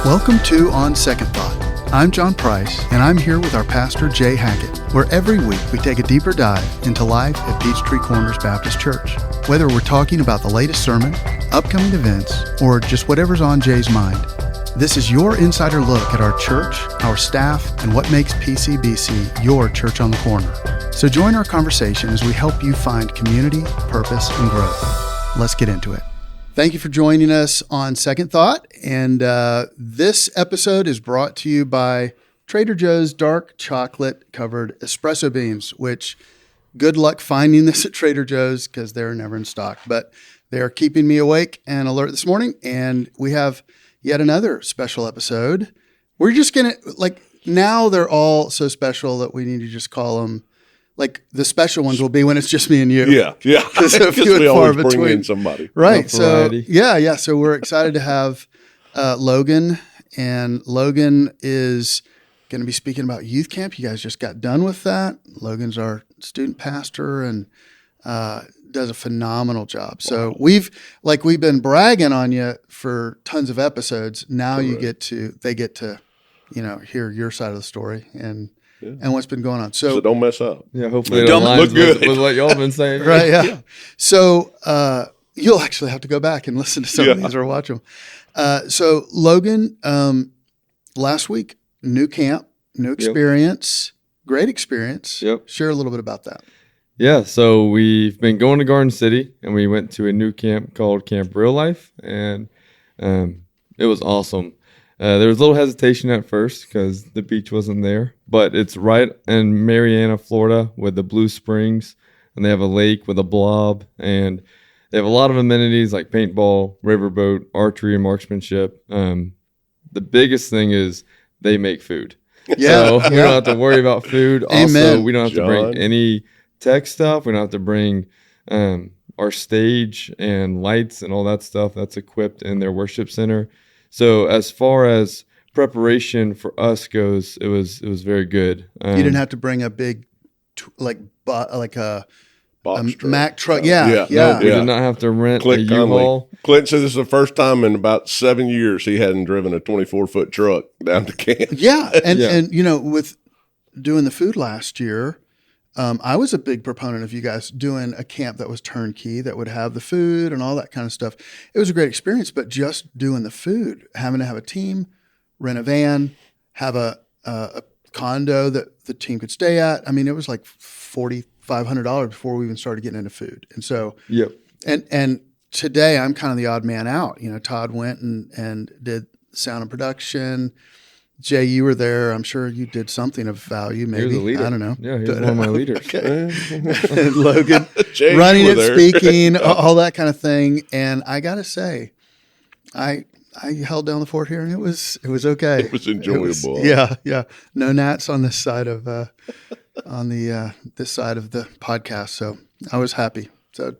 Welcome to On Second Thought. I'm John Price, and I'm here with our pastor, Jay Hackett, where every week we take a deeper dive into life at Peachtree Corners Baptist Church. Whether we're talking about the latest sermon, upcoming events, or just whatever's on Jay's mind, this is your insider look at our church, our staff, and what makes PCBC your church on the corner. So join our conversation as we help you find community, purpose, and growth. Let's get into it. Thank you for joining us on Second Thought. And this episode is brought to you by Trader Joe's dark chocolate covered espresso beans, which good luck finding this at Trader Joe's because they're never in stock. But they're keeping me awake and alert this morning. And we have yet another special episode. We're just going to, now they're all so special that we need to just call them, the special ones will be when it's just me and you. Yeah. Because we always bring in somebody. Right. So, yeah. So we're excited to have Logan. And Logan is going to be speaking about youth camp. You guys just got done with that. Logan's our student pastor and does a phenomenal job. So we've been bragging on you for tons of episodes. Now they get to, hear your side of the story and what's been going on. So don't mess up. Yeah, hopefully it aligns with what y'all been saying. Right, yeah. So you'll actually have to go back and listen to some of these or watch them. So Logan, last week, new camp, new experience, great experience. Yep. Share a little bit about that. Yeah, so we've been going to Garden City, and we went to a new camp called Camp Real Life, and it was awesome. There was a little hesitation at first because the beach wasn't there, but it's right in Marianna, Florida with the Blue Springs, and they have a lake with a blob, and they have a lot of amenities like paintball, riverboat, archery, and marksmanship. The biggest thing is they make food. Yeah. So we don't have to worry about food. Amen. Also, we don't have to bring any tech stuff. We don't have to bring our stage and lights and all that stuff that's equipped in their worship center. So as far as preparation for us goes, it was very good. You didn't have to bring a big, a Mack truck. Yeah. No, we did not have to rent a U-Haul. Clint said this is the first time in about 7 years he hadn't driven a 24-foot truck down to camp. Yeah, and with doing the food last year, I was a big proponent of you guys doing a camp that was turnkey, that would have the food and all that kind of stuff. It was a great experience, but just doing the food, having to have a team, rent a van, have a condo that the team could stay at. I mean, it was like $4,500 before we even started getting into food. And so, and today I'm kind of the odd man out. Todd went and did sound and production. Jay, you were there. I'm sure you did something of value, maybe. He was a leader. I don't know. Yeah, he was one of my leaders. Okay. And Logan, Jay, running it, speaking, all that kind of thing. And I got to say, I held down the fort here, and it was okay. It was enjoyable. Yeah. No gnats on this side of this side of the podcast, so I was happy. So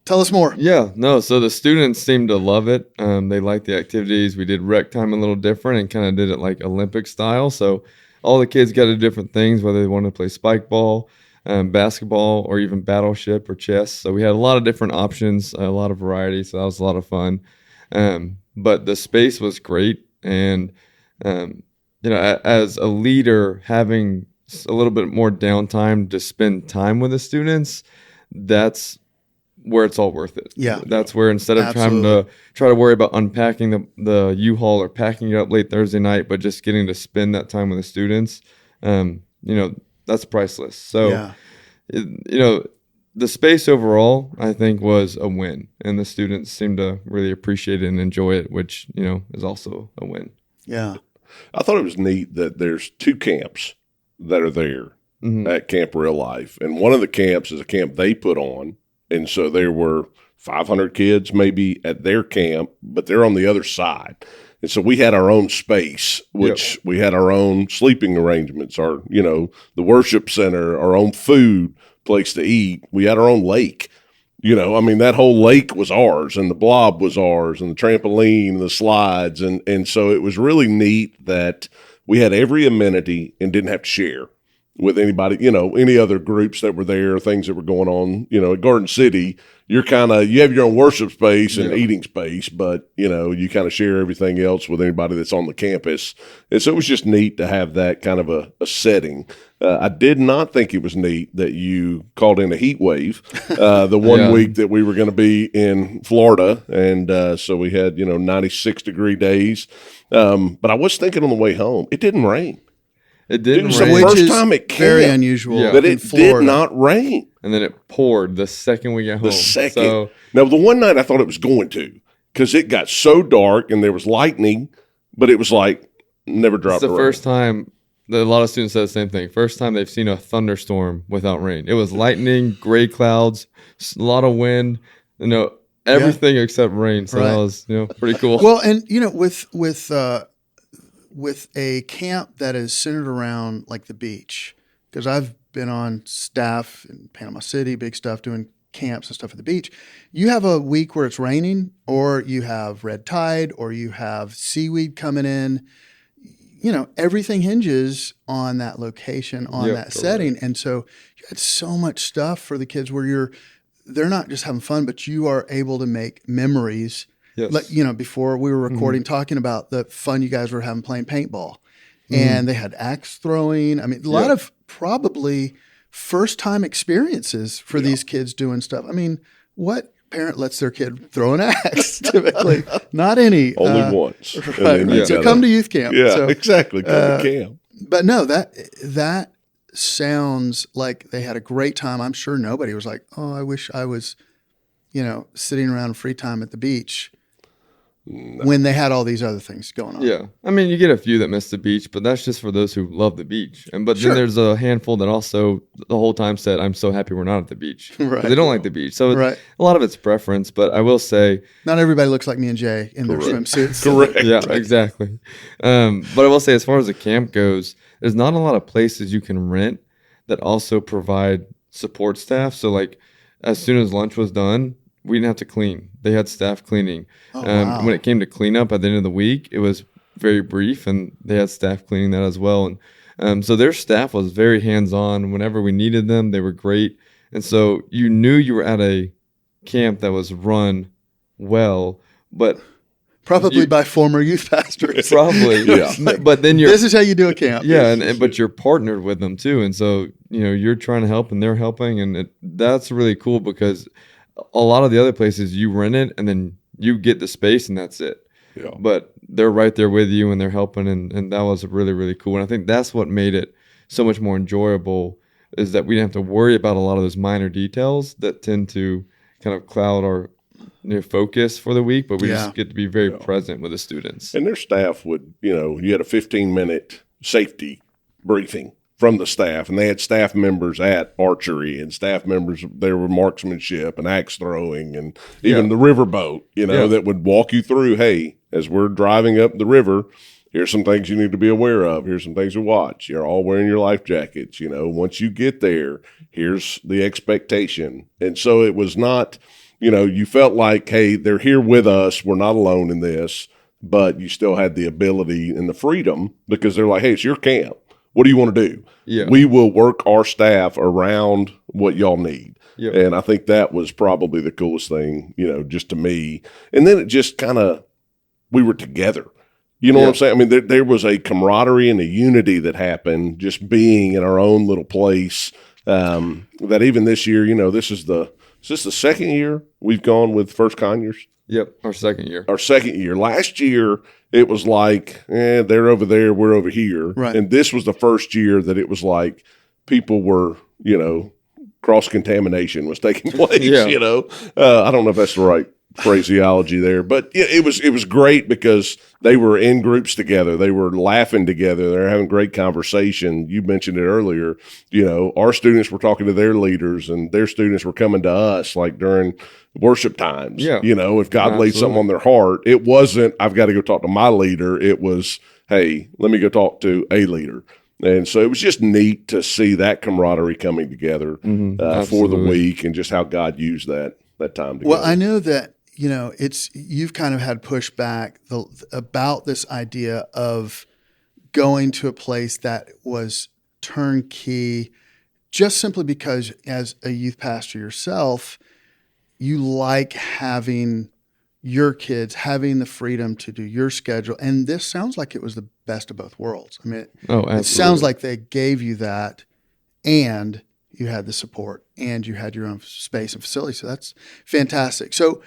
tell us more. Yeah, no, so the students seemed to love it. They liked the activities. We did rec time a little different and kind of did it like Olympic style. So all the kids got to do different things, whether they wanted to play spike ball, basketball, or even battleship or chess. So we had a lot of different options, a lot of variety. So that was a lot of fun. But the space was great. And, as a leader, having a little bit more downtime to spend time with the students, that's where it's all worth it. Yeah. That's where instead of trying to worry about unpacking the U-Haul or packing it up late Thursday night, but just getting to spend that time with the students, that's priceless. So, the space overall, I think, was a win, and the students seemed to really appreciate it and enjoy it, which, is also a win. Yeah. I thought it was neat that there's 2 camps that are there at Camp Real Life. And one of the camps is a camp they put on. And so there were 500 kids maybe at their camp, but they're on the other side. And so we had our own space, which we had our own sleeping arrangements, our, the worship center, our own food place to eat. We had our own lake. That whole lake was ours, and the blob was ours, and the trampoline and the slides. And so it was really neat that we had every amenity and didn't have to share. with anybody, any other groups that were there, things that were going on. At Garden City, you have your own worship space and eating space, but, you kind of share everything else with anybody that's on the campus. And so it was just neat to have that kind of a setting. I did not think it was neat that you called in a heat wave the one week that we were going to be in Florida. And so we had, 96-degree days. But I was thinking on the way home, it didn't rain. It didn't It was rain. the Which first is time it very came unusual. that it did not rain. And then it poured the second we got home. The second. So, Now, the one night I thought it was going to, because it got so dark and there was lightning, but it was like never dropped it's the rain. first time that a lot of students said the same thing. First time they've seen a thunderstorm without rain. It was lightning, gray clouds, a lot of wind, everything except rain. So that was, pretty cool. Well, and with a camp that is centered around like the beach, because I've been on staff in Panama City, big stuff, doing camps and stuff at the beach. You have a week where it's raining, or you have red tide, or you have seaweed coming in. Everything hinges on that location, on that setting. And so you had so much stuff for the kids where they're not just having fun, but you are able to make memories. Yes. Like, before we were recording, talking about the fun you guys were having playing paintball. And they had axe throwing. I mean, a lot of probably first-time experiences for these kids doing stuff. I mean, what parent lets their kid throw an axe typically? Not any. Only once. Right. So come to youth camp. Yeah, So, exactly. Come to camp. but no, that sounds like they had a great time. I'm sure nobody was like, oh, I wish I was, sitting around free time at the beach. When they had all these other things going on. Yeah. I mean, you get a few that miss the beach, but that's just for those who love the beach. But then there's a handful that also the whole time said, I'm so happy we're not at the beach. Right. They don't like the beach. So Right. a lot of it's preference, but I will say. Not everybody looks like me and Jay in their swimsuits. Correct. Yeah, exactly. But I will say, as far as the camp goes, there's not a lot of places you can rent that also provide support staff. So like as soon as lunch was done, we didn't have to clean. They had staff cleaning. Wow. When it came to cleanup at the end of the week, it was very brief, and they had staff cleaning that as well. And so their staff was very hands-on. Whenever we needed them, they were great. And so you knew you were at a camp that was run well, but Probably by former youth pastors. probably, But then This is how you do a camp. but you're partnered with them too, and so you're trying to help and they're helping, and that's really cool because a lot of the other places you rent it and then you get the space and that's it. Yeah. But they're right there with you and they're helping, and that was really, really cool. And I think that's what made it so much more enjoyable, is that we didn't have to worry about a lot of those minor details that tend to kind of cloud our focus for the week, but we just get to be very present with the students. And their staff would, you had a 15-minute safety briefing from the staff, and they had staff members at archery and staff members, there were marksmanship and axe throwing and even the riverboat, that would walk you through, hey, as we're driving up the river, here's some things you need to be aware of. Here's some things to watch. You're all wearing your life jackets. Once you get there, here's the expectation. And so it was not, you felt like, hey, they're here with us. We're not alone in this, but you still had the ability and the freedom because they're like, hey, it's your camp. What do you want to do? Yeah. We will work our staff around what y'all need. Yep. And I think that was probably the coolest thing, just to me. And then it just kind of, we were together. You know what I'm saying? I mean, there was a camaraderie and a unity that happened just being in our own little place. That even this year, is this the second year we've gone with First Conyers? Yep, our second year. Last year, it was like, they're over there, we're over here. Right. And this was the first year that it was like people were, cross-contamination was taking place, I don't know if that's the right phraseology there, but it was great because they were in groups together. They were laughing together. They're having great conversation. You mentioned it earlier. Our students were talking to their leaders and their students were coming to us like during worship times. Yeah. If God laid something on their heart, it wasn't, I've got to go talk to my leader. It was, hey, let me go talk to a leader. And so it was just neat to see that camaraderie coming together for the week and just how God used that time together. Well, I know that, you've kind of had pushback about this idea of going to a place that was turnkey, just simply because as a youth pastor yourself, you like having your kids having the freedom to do your schedule. And this sounds like it was the best of both worlds. I mean, it sounds like they gave you that, and you had the support, and you had your own space and facility. So that's fantastic. So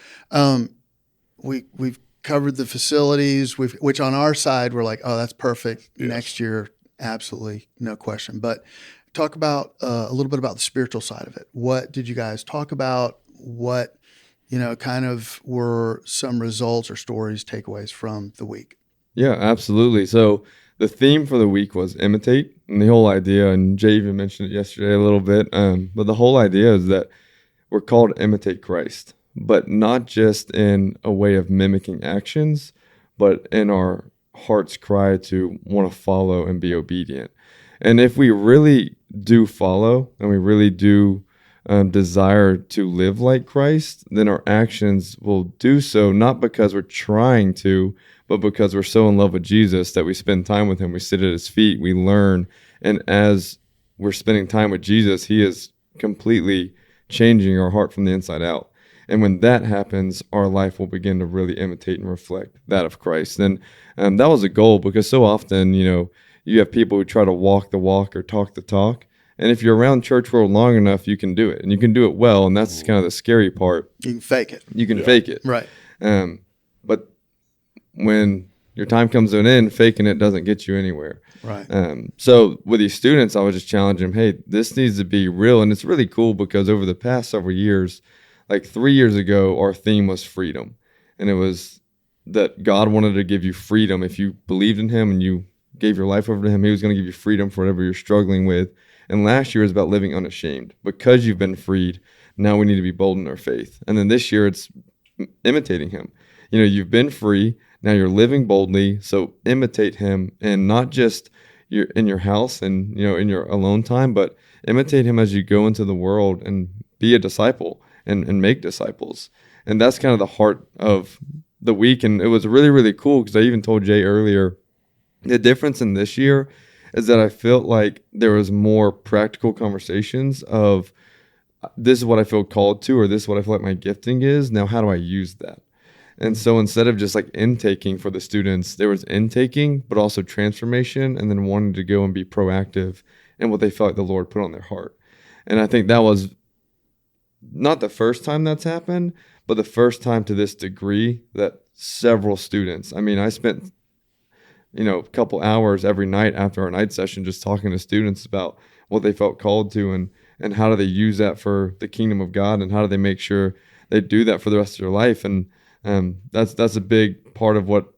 we've covered the facilities, which on our side, we're like, oh, that's perfect. Yes. Next year, absolutely, no question. But talk about a little bit about the spiritual side of it. What did you guys talk about? What, kind of were some results or stories, takeaways from the week? Yeah, absolutely. So the theme for the week was imitate, and the whole idea, and Jay even mentioned it yesterday a little bit, but the whole idea is that we're called to imitate Christ, but not just in a way of mimicking actions, but in our heart's cry to want to follow and be obedient. And if we really do follow, and we really do desire to live like Christ, then our actions will do so, not because we're trying to, but because we're so in love with Jesus that we spend time with him, we sit at his feet, we learn, and as we're spending time with Jesus, he is completely changing our heart from the inside out. And when that happens, our life will begin to really imitate and reflect that of Christ. And that was a goal, because so often, you have people who try to walk the walk or talk the talk. And if you're around church world long enough, you can do it, and you can do it well. And that's kind of the scary part. You can fake it. You can fake it. Right. But when your time comes to an end, faking it doesn't get you anywhere. Right. So with these students, I would just challenge them, hey, this needs to be real. And it's really cool because over the past several years, like 3 years ago, our theme was freedom. And it was that God wanted to give you freedom. If you believed in him and you gave your life over to him, he was going to give you freedom for whatever you're struggling with. And last year was about living unashamed. Because you've been freed, now we need to be bold in our faith. And then this year it's imitating him. You've been free, now you're living boldly, so imitate him, and not just in your house and in your alone time, but imitate him as you go into the world and be a disciple and make disciples. And that's kind of the heart of the week. And it was really, really cool, because I even told Jay earlier, the difference in this year is that I felt like there was more practical conversations of, this is what I feel called to, or this is what I feel like my gifting is. Now, how do I use that? And so instead of just like intaking for the students, there was intaking, but also transformation, and then wanting to go and be proactive in what they felt like the Lord put on their heart. And I think that was not the first time that's happened, but the first time to this degree that several students, I spent a couple hours every night after our night session just talking to students about what they felt called to, and how do they use that for the kingdom of God, and how do they make sure they do that for the rest of their life. And that's a big part of what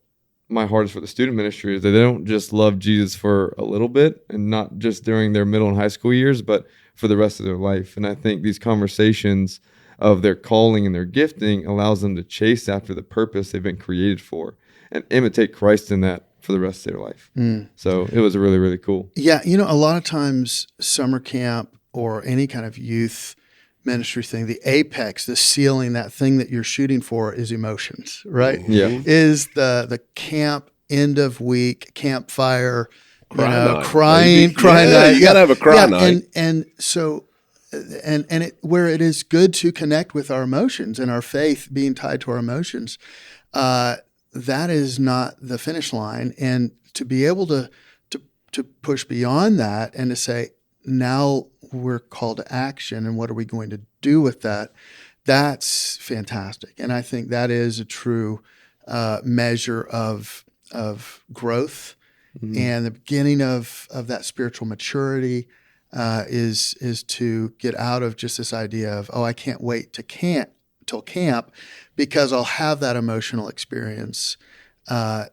my heart is for the student ministry, is that they don't just love Jesus for a little bit, and not just during their middle and high school years, but for the rest of their life. And I think these conversations of their calling and their gifting allows them to chase after the purpose they've been created for, and imitate Christ in that for the rest of their life. So it was really, really cool. Yeah. A lot of times summer camp or any kind of youth ministry thing, the apex, the ceiling, that thing that you're shooting for is emotions, right? Yeah. Is the camp end of week campfire, crying night. You got to have a cry night. And so, where it is good to connect with our emotions and our faith being tied to our emotions, that is not the finish line. And to be able to push beyond that and to say, now we're called to action, and what are we going to do with that? That's fantastic. And I think that is a true measure of growth. Mm-hmm. And the beginning of that spiritual maturity is to get out of just this idea of, I can't wait till camp because I'll have that emotional experience. Camp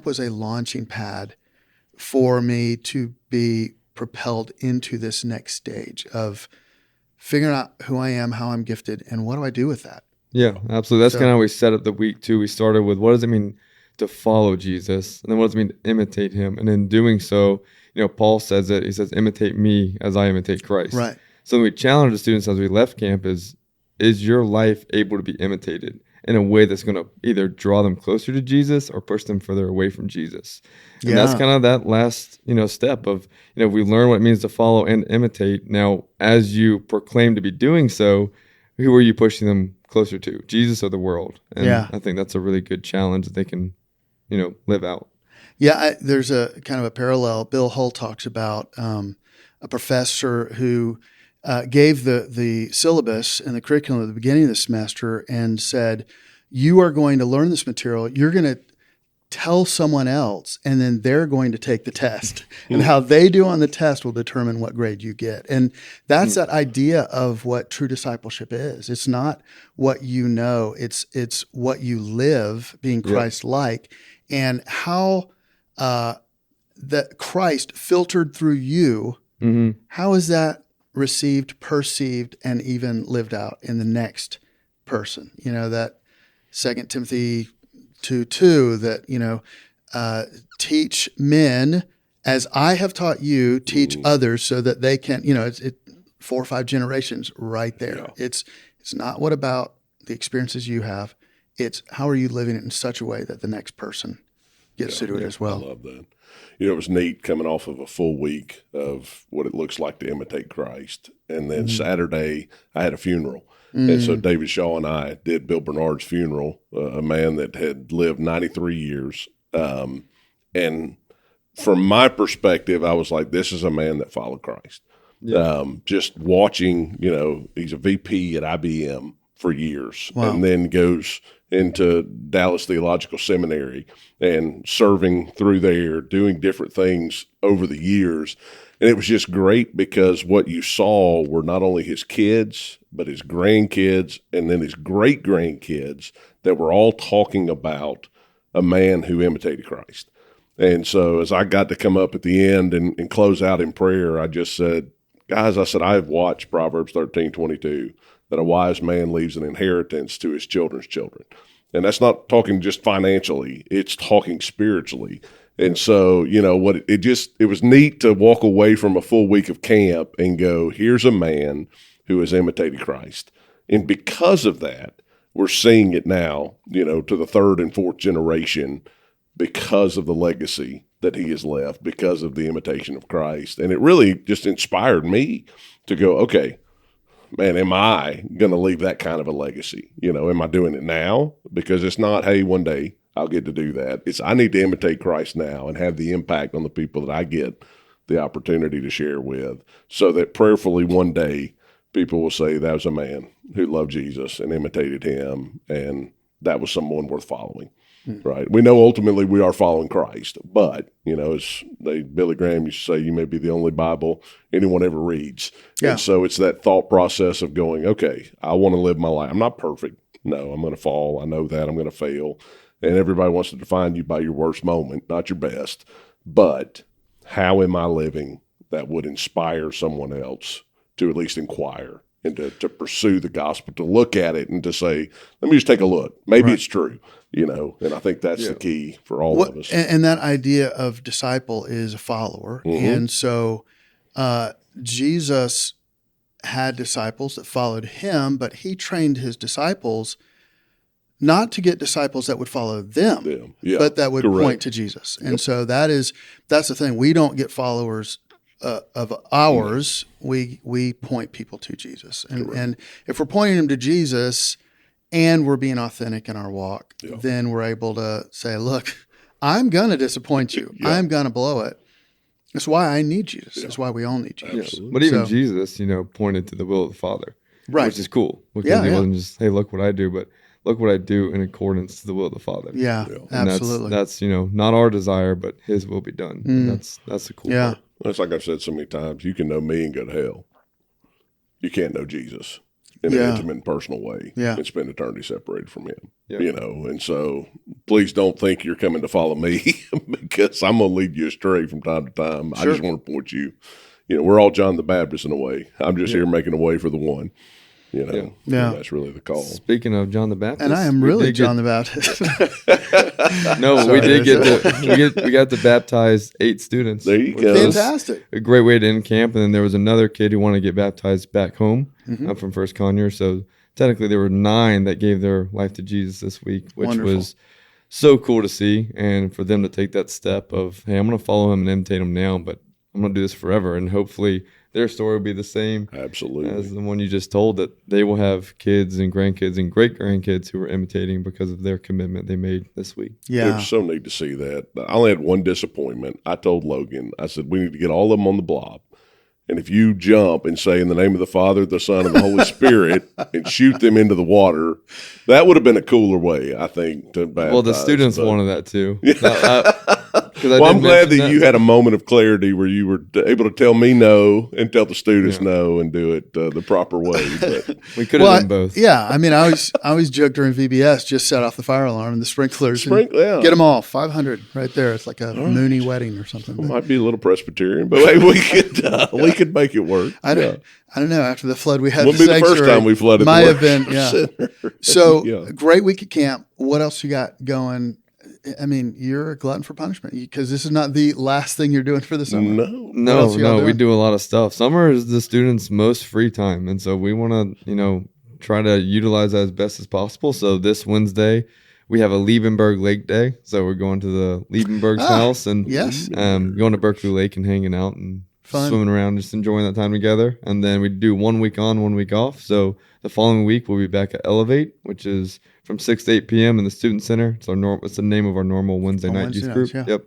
was a launching pad for me to be propelled into this next stage of figuring out who I am, how I'm gifted, and what do I do with that? Yeah, absolutely. That's kind of how we set up the week too. We started with, what does it mean to follow Jesus? And then what does it mean to imitate him? And in doing so, Paul says it. He says, imitate me as I imitate Christ. Right. So we challenged the students as we left camp is your life able to be imitated? in a way that's going to either draw them closer to Jesus or push them further away from Jesus. And that's kind of that last, step of, we learn what it means to follow and imitate. Now, as you proclaim to be doing so, who are you pushing them closer to, Jesus or the world? And I think that's a really good challenge that they can, live out. Yeah, there's a kind of a parallel. Bill Hull talks about a professor who gave the syllabus and the curriculum at the beginning of the semester and said, you are going to learn this material. You're going to tell someone else, and then they're going to take the test. And how they do on the test will determine what grade you get. And that's that idea of what true discipleship is. It's not what you know. It's what you live, being Christ-like, and how that Christ filtered through you. How is that received, perceived, and even lived out in the next person? That 2 Timothy 2:2, that, teach men as I have taught you, teach others so that they can, it's 4 or 5 generations right there. Yeah. It's not what about the experiences you have. It's how are you living it in such a way that the next person gets to do it as well. I love that. It was neat coming off of a full week of what it looks like to imitate Christ. And then Saturday, I had a funeral. And so David Shaw and I did Bill Bernard's funeral, a man that had lived 93 years. And from my perspective, I was like, this is a man that followed Christ. Yeah. Just watching, he's a VP at IBM for years, and then goes into Dallas Theological Seminary and serving through there, doing different things over the years. And it was just great because what you saw were not only his kids, but his grandkids and then his great-grandkids that were all talking about a man who imitated Christ. And so as I got to come up at the end and close out in prayer, I just said, guys, I have watched Proverbs 13:22, that a wise man leaves an inheritance to his children's children. And that's not talking just financially, it's talking spiritually. And so, it was neat to walk away from a full week of camp and go, here's a man who has imitated Christ. And because of that, we're seeing it now, to the 3rd and 4th generation because of the legacy that he has left, because of the imitation of Christ. And it really just inspired me to go, okay, man, am I going to leave that kind of a legacy? Am I doing it now? Because it's not, hey, one day I'll get to do that. It's I need to imitate Christ now and have the impact on the people that I get the opportunity to share with, so that prayerfully one day people will say that was a man who loved Jesus and imitated him, and that was someone worth following. Right? We know ultimately we are following Christ, but, as Billy Graham used to say, you may be the only Bible anyone ever reads. Yeah. And so it's that thought process of going, okay, I want to live my life. I'm not perfect. No, I'm going to fall. I know that. I'm going to fail. And everybody wants to define you by your worst moment, not your best. But how am I living that would inspire someone else to at least inquire and to pursue the gospel, to look at it and to say, let me just take a look. Maybe it's true, and I think that's the key for all of us. And that idea of disciple is a follower. And so Jesus had disciples that followed him, but he trained his disciples not to get disciples that would follow them, but that would point to Jesus. And so that's the thing. We don't get followers of ours. We point people to Jesus. And if we're pointing them to Jesus and we're being authentic in our walk, then we're able to say, look, I'm going to disappoint you. I'm going to blow it. That's why I need Jesus. That's why we all need Jesus. Yeah. But even Jesus, pointed to the will of the Father, which is cool. Because he wasn't just, hey, look what I do, but look what I do in accordance to the will of the Father. Yeah, and absolutely. That's not our desire, but his will be done. And that's the cool part. It's like I've said so many times, you can know me and go to hell. You can't know Jesus in an intimate and personal way and spend eternity separated from him. And so please don't think you're coming to follow me because I'm going to lead you astray from time to time. Sure. I just want to point you, we're all John the Baptist in a way. I'm just here making a way for the one. That's really the call. Speaking of John the Baptist, and I am really John the Baptist. We got to baptize 8 students. There you go. Fantastic. A great way to end camp. And then there was another kid who wanted to get baptized back home from First Conyer. So technically there were 9 that gave their life to Jesus this week, which Wonderful. was so cool to see. And for them to take that step of, hey, I'm going to follow him and imitate him now, but I'm going to do this forever. And hopefully their story will be the same Absolutely. as the one you just told, that they will have kids and grandkids and great-grandkids who are imitating because of their commitment they made this week. It Yeah. was so neat to see that. I only had one disappointment. I told Logan, I said, we need to get all of them on the blob. And if you jump and say in the name of the Father, the Son, and the Holy Spirit and shoot them into the water, that would have been a cooler way, I think, to baptize. Well, the students wanted that too. Well, I'm glad that you had a moment of clarity where you were able to tell me no and tell the students no and do it the proper way. But We could have done both. Yeah, I mean, I always joke during VBS, just set off the fire alarm and the sprinklers. yeah. Get them all, 500 right there. It's like a Mooney wedding or something. It might be a little Presbyterian, but hey, we could make it work. I don't know. After the flood we had, Wouldn't be the first time we flooded. Might the have been, yeah. center. So Yeah. great week at camp. What else you got going? I mean, you're a glutton for punishment because this is not the last thing you're doing for the summer. No. What else you all No, we doing? do a lot of stuff. Summer is the students' most free time, and so we want to, try to utilize that as best as possible. So this Wednesday, we have a Liebenberg Lake Day, so we're going to the Liebenberg's house and yes. going to Berkeley Lake and hanging out and Fun. swimming around, just enjoying that time together. And then we do 1 week on, 1 week off. So the following week we'll be back at Elevate, which is from 6 to 8 p.m. in the Student Center. It's the name of our normal Wednesday night Wednesday youth nights, group. yeah. Yep.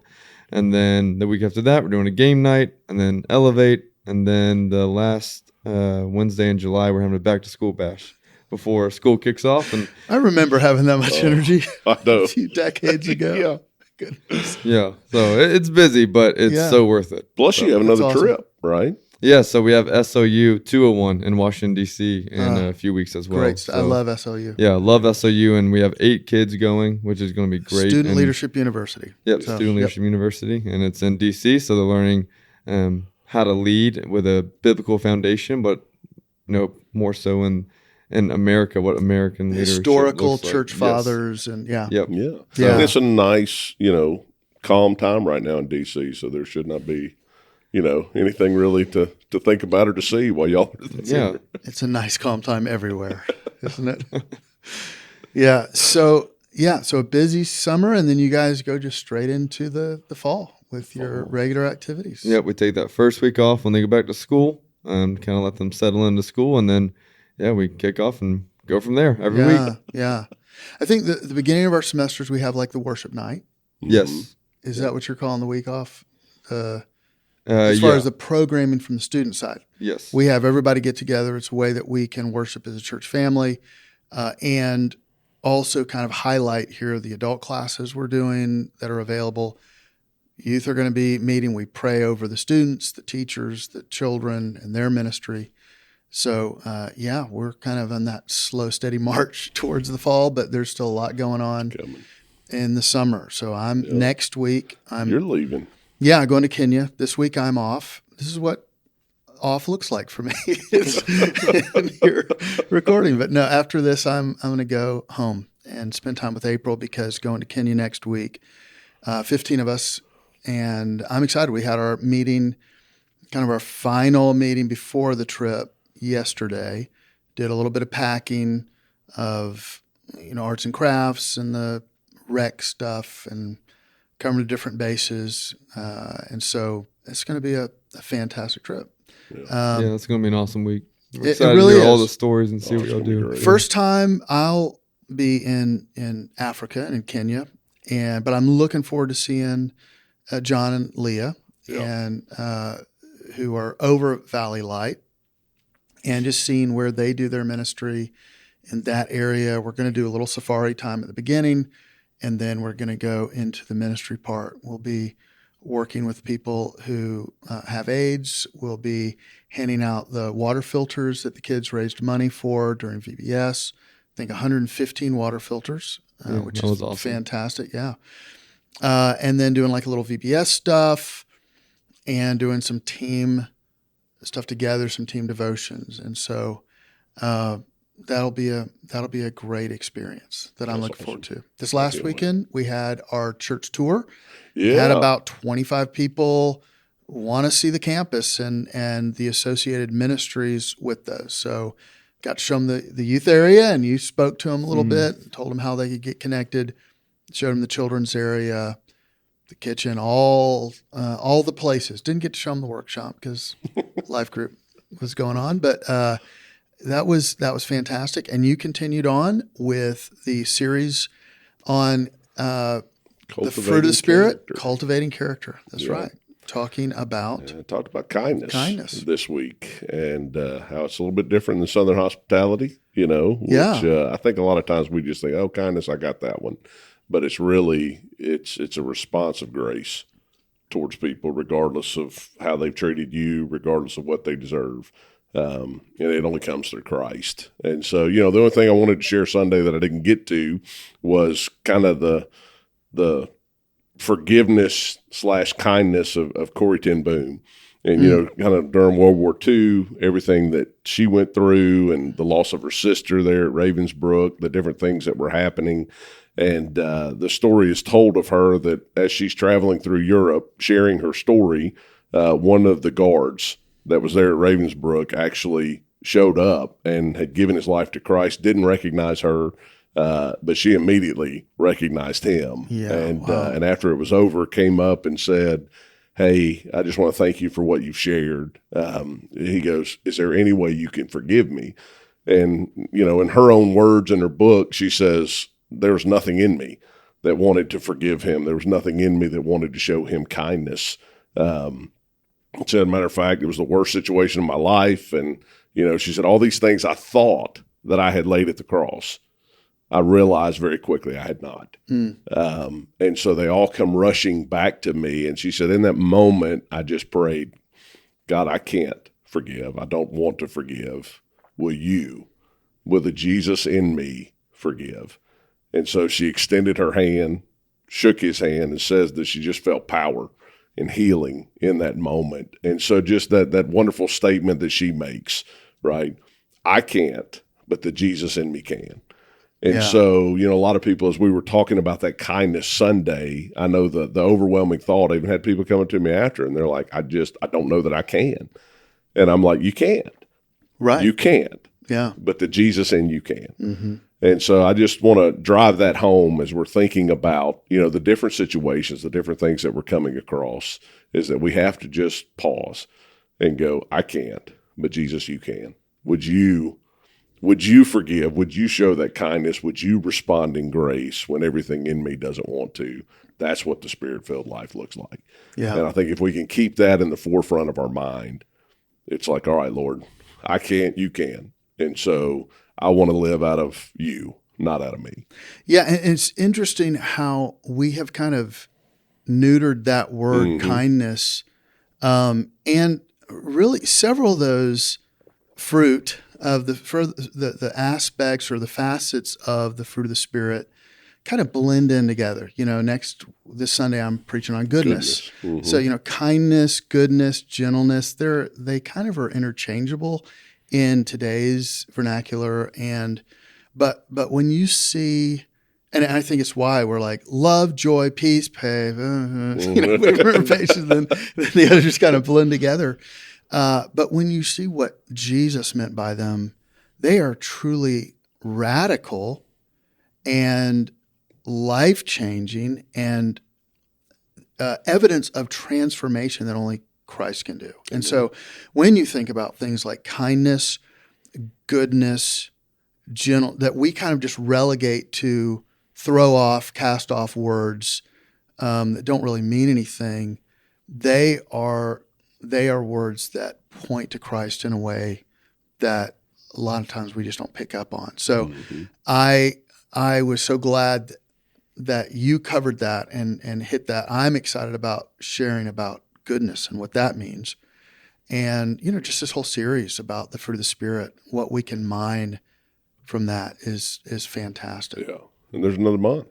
And then the week after that, we're doing a game night, and then Elevate, and then the last Wednesday in July, we're having a back to school bash before school kicks off. And I remember having that much energy I know. a few decades ago. Yeah. Goodness. yeah, so it's busy, but it's Yeah. so worth it. Plus, you have That's another awesome. trip, right? Yeah, so we have SOU 201 in Washington, D.C. in a few weeks as well. Great. So, I love SLU. Yeah, love SOU, and we have 8 kids going, which is going to be great. Student And- Leadership University. Yep, So, Student Leadership University, and it's in D.C., so they're learning how to lead with a biblical foundation, but more so in America, what American leadership Historical looks like. church Yes. fathers and Yeah. Yeah. And it's a nice, calm time right now in D.C., so there should not be, anything really to think about or to see while y'all are there. Yeah, It's a nice calm time everywhere, isn't it? Yeah. So a busy summer, and then you guys go just straight into the fall with your regular activities. yeah. We take that first week off when they go back to school, and kind of let them settle into school, and then we kick off and go from there every week. Yeah. I think the beginning of our semesters we have like the worship night. Yes. Is that what you're calling the week off? As far as the programming from the student side, yes. we have everybody get together. It's a way that we can worship as a church family, and also kind of highlight here are the adult classes we're doing that are available. Youth are going to be meeting. We pray over the students, the teachers, the children, and their ministry. So, we're kind of on that slow, steady march towards the fall, but there's still a lot going on Coming. in the summer. So next week, You're leaving. I'm going to Kenya. This week I'm off. This is what off looks like for me. And you're recording. But no, after this, I'm going to go home and spend time with April because going to Kenya next week, 15 of us, and I'm excited. We had our meeting, kind of our final meeting before the trip yesterday. Did a little bit of packing of, arts and crafts and the rec stuff and covering different bases. And so it's going to be a fantastic trip. It's going to be an awesome week. We're It excited really to hear all is. the stories and see what it's y'all gonna be do. great. First time I'll be in Africa and in Kenya, but I'm looking forward to seeing John and Leah, and who are over at Valley Light, and just seeing where they do their ministry in that area. We're going to do a little safari time at the beginning, and then we're going to go into the ministry part. We'll be working with people who have AIDS. We'll be handing out the water filters that the kids raised money for during VBS. I think 115 water filters, which that is was awesome. fantastic. Yeah. And then doing like a little VBS stuff and doing some team stuff together, some team devotions. And so that'll be a great experience that I'm looking forward to. This last weekend, we had our church tour. Yeah. Had about 25 people want to see the campus and the associated ministries with those. So got to show them the youth area, and you spoke to them a little bit, told them how they could get connected, showed them the children's area, the kitchen, all the places. Didn't get to show them the workshop because life group was going on, but that was fantastic. And you continued on with the series on the fruit of the Spirit, cultivating character. That's right. Talking about talked about kindness this week, and how it's a little bit different than Southern hospitality, which I think a lot of times we just think, oh, kindness, I got that one. But it's really, it's a response of grace towards people, regardless of how they've treated you, regardless of what they deserve. And it only comes through Christ. And so, the only thing I wanted to share Sunday that I didn't get to was kind of the forgiveness / kindness of Corrie ten Boom. And, kind of during World War II, everything that she went through and the loss of her sister there at Ravensbrück, the different things that were happening. And the story is told of her that as she's traveling through Europe, sharing her story, one of the guards that was there at Ravensbrück actually showed up and had given his life to Christ, didn't recognize her, but she immediately recognized him. Yeah, and after it was over, came up and said, "Hey, I just want to thank you for what you've shared." He goes, "Is there any way you can forgive me?" And, in her own words in her book, she says, "There was nothing in me that wanted to forgive him. There was nothing in me that wanted to show him kindness." As a matter of fact, it was the worst situation of my life. And, she said, all these things I thought that I had laid at the cross, I realized very quickly I had not. And so they all come rushing back to me. And she said, in that moment, I just prayed, God, I can't forgive. I don't want to forgive. Will the Jesus in me forgive? And so she extended her hand, shook his hand, and says that she just felt power and healing in that moment. And so just that wonderful statement that she makes, right? I can't, but the Jesus in me can. And so, a lot of people, as we were talking about that kindness Sunday, I know the overwhelming thought, I even had people coming to me after, and they're like, I don't know that I can. And I'm like, you can't. Right. You can't. Yeah. But the Jesus in you can. Mm-hmm. And so I just want to drive that home as we're thinking about, the different situations, the different things that we're coming across, is that we have to just pause and go, I can't, but Jesus, you can. Would you forgive? Would you show that kindness? Would you respond in grace when everything in me doesn't want to? That's what the Spirit-filled life looks like. Yeah. And I think if we can keep that in the forefront of our mind, it's like, all right, Lord, I can't, you can. And so I want to live out of you, not out of me. Yeah, and it's interesting how we have kind of neutered that word kindness. And really several of those fruit of the aspects or the facets of the fruit of the Spirit kind of blend in together. This Sunday I'm preaching on goodness. Mm-hmm. So, kindness, goodness, gentleness, they kind of are interchangeable in today's vernacular. But when you see, and I think it's why we're like love, joy, peace, patience, then the others just kind of blend together. But when you see what Jesus meant by them, they are truly radical and life-changing and evidence of transformation that only Christ can do. And so when you think about things like kindness, goodness, gentle, that we kind of just relegate to cast off words that don't really mean anything, they are words that point to Christ in a way that a lot of times we just don't pick up on. So I was so glad that you covered that and hit that. I'm excited about sharing about goodness and what that means. And, just this whole series about the fruit of the Spirit, what we can mine from that is fantastic. Yeah. And there's another month,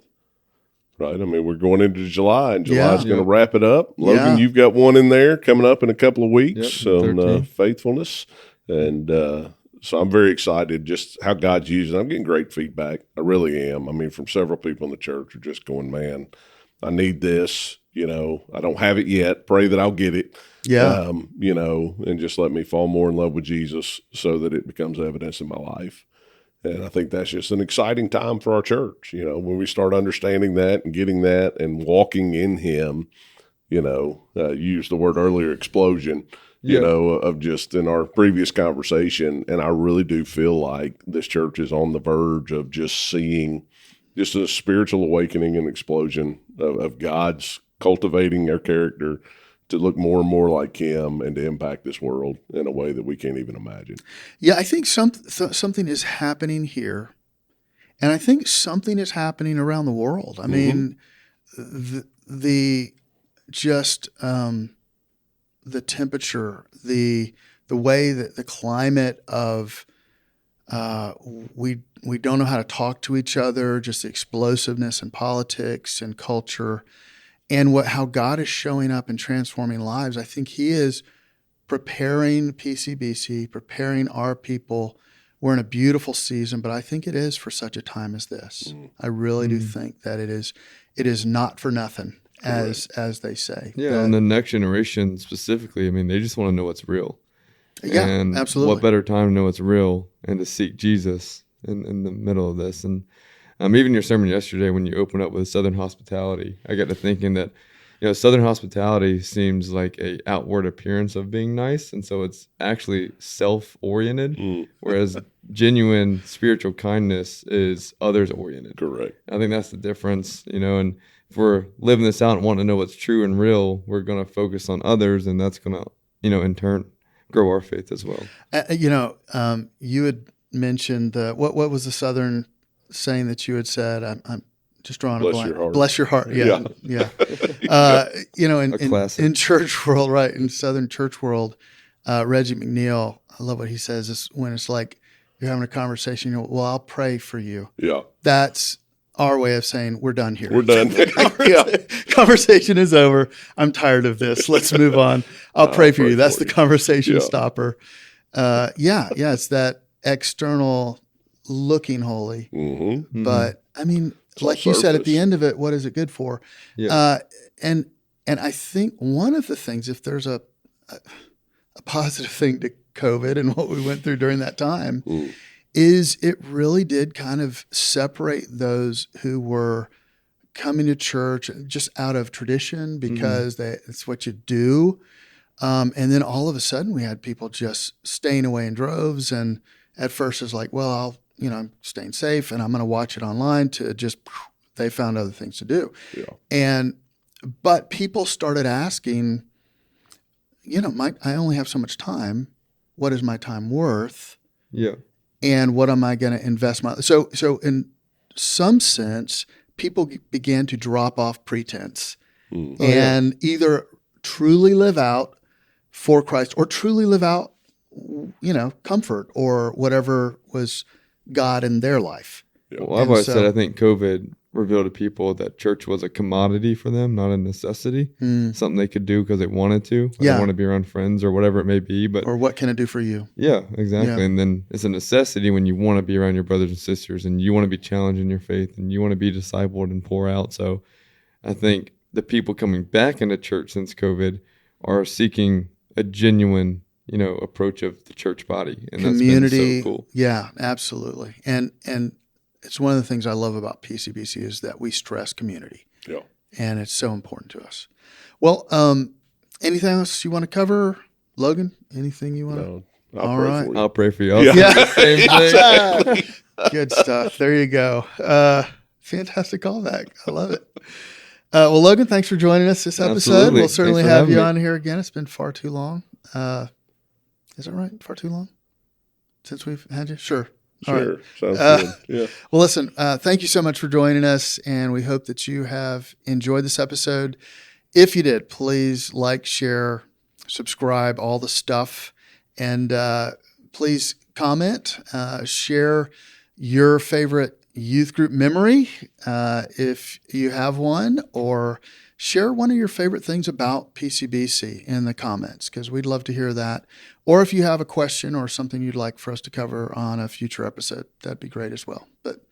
right? I mean, we're going into July, and July's going to wrap it up. Logan, you've got one in there coming up in a couple of weeks on faithfulness. And so I'm very excited just how God's using. I'm getting great feedback. I really am. I mean, from several people in the church are just going, man, I need this. I don't have it yet. Pray that I'll get it. Yeah. And just let me fall more in love with Jesus so that it becomes evidence in my life. And I think that's just an exciting time for our church, when we start understanding that and getting that and walking in him, you used the word earlier, explosion, of just in our previous conversation. And I really do feel like this church is on the verge of just seeing just a spiritual awakening and explosion of God's cultivating their character to look more and more like him and to impact this world in a way that we can't even imagine. Yeah, I think something is happening here, and I think something is happening around the world. I mean, the temperature, the way that the climate of we don't know how to talk to each other, just the explosiveness in politics and culture, and how God is showing up and transforming lives. I think he is preparing PCBC, preparing our people. We're in a beautiful season, but I think it is for such a time as this. I really do think that it is not for nothing, as they say. Yeah, and the next generation specifically, I mean, they just want to know what's real. Yeah, and absolutely. What better time to know what's real and to seek Jesus in the middle of this. And even your sermon yesterday, when you opened up with Southern hospitality, I got to thinking that, Southern hospitality seems like a outward appearance of being nice. And so it's actually self-oriented, whereas genuine spiritual kindness is others-oriented. Correct. I think that's the difference, and if we're living this out and wanting to know what's true and real, we're going to focus on others, and that's going to, in turn, grow our faith as well. You had mentioned what was the Southern saying that you had said? I'm just drawing a blank. Bless your heart. Yeah. In church world, right? In Southern church world, Reggie McNeil, I love what he says. Is when it's like you're having a conversation. Well, I'll pray for you. Yeah. That's our way of saying we're done here. We're done. Conversation is over. I'm tired of this. Let's move on. I'll pray for you. That's the conversation stopper. It's that external looking holy. Mm-hmm. But I mean, like you said, at the end of it, what is it good for? Yeah. And I think one of the things, if there's a positive thing to COVID and what we went through during that time, is it really did kind of separate those who were coming to church just out of tradition because it's what you do. And then all of a sudden we had people just staying away in droves. And at first it's like, well, I'm staying safe and I'm going to watch it online, to just, they found other things to do. Yeah. But people started asking, I only have so much time. What is my time worth? Yeah. And what am I going to invest so in some sense, people began to drop off pretense and either truly live out for Christ or truly live out, comfort or whatever was God in their life. Yeah. Well, I've always said I think COVID revealed to people that church was a commodity for them, not a necessity. Something they could do because they wanted to. They want to be around friends or whatever it may be. Or what can it do for you? Yeah, exactly. Yeah. And then it's a necessity when you want to be around your brothers and sisters and you want to be challenged in your faith and you want to be discipled and pour out. So I think the people coming back into church since COVID are seeking a genuine, approach of the church body. And community. That's been so cool. Yeah, absolutely. And it's one of the things I love about PCBC is that we stress community. Yeah. And it's so important to us. Well, anything else you want to cover, Logan? Anything you want to? No. All right. I'll pray for you. Same thing. Good stuff. There you go. Fantastic callback. I love it. Well, Logan, thanks for joining us this episode. Absolutely. We'll certainly have you on here again. It's been far too long. Is that right? Far too long since we've had you? Sure. Sure. Right. Sounds good. Yeah. Well, listen, thank you so much for joining us, and we hope that you have enjoyed this episode. If you did, please like, share, subscribe, all the stuff, and please comment, share your favorite youth group memory if you have one, or share one of your favorite things about PCBC in the comments, because we'd love to hear that. Or if you have a question or something you'd like for us to cover on a future episode, that'd be great as well. But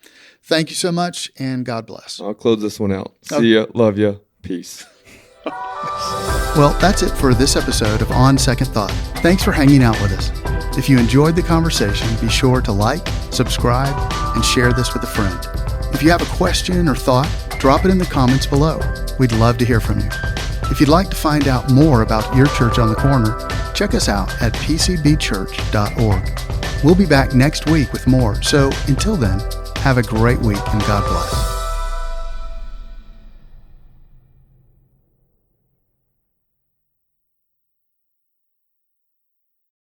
thank you so much, and God bless. I'll close this one out. See ya. Love ya. Peace. Well, that's it for this episode of On Second Thought. Thanks for hanging out with us. If you enjoyed the conversation, be sure to like, subscribe, and share this with a friend. If you have a question or thought, drop it in the comments below. We'd love to hear from you. If you'd like to find out more about your church on the corner, check us out at pcbchurch.org. We'll be back next week with more, so until then, have a great week and God bless.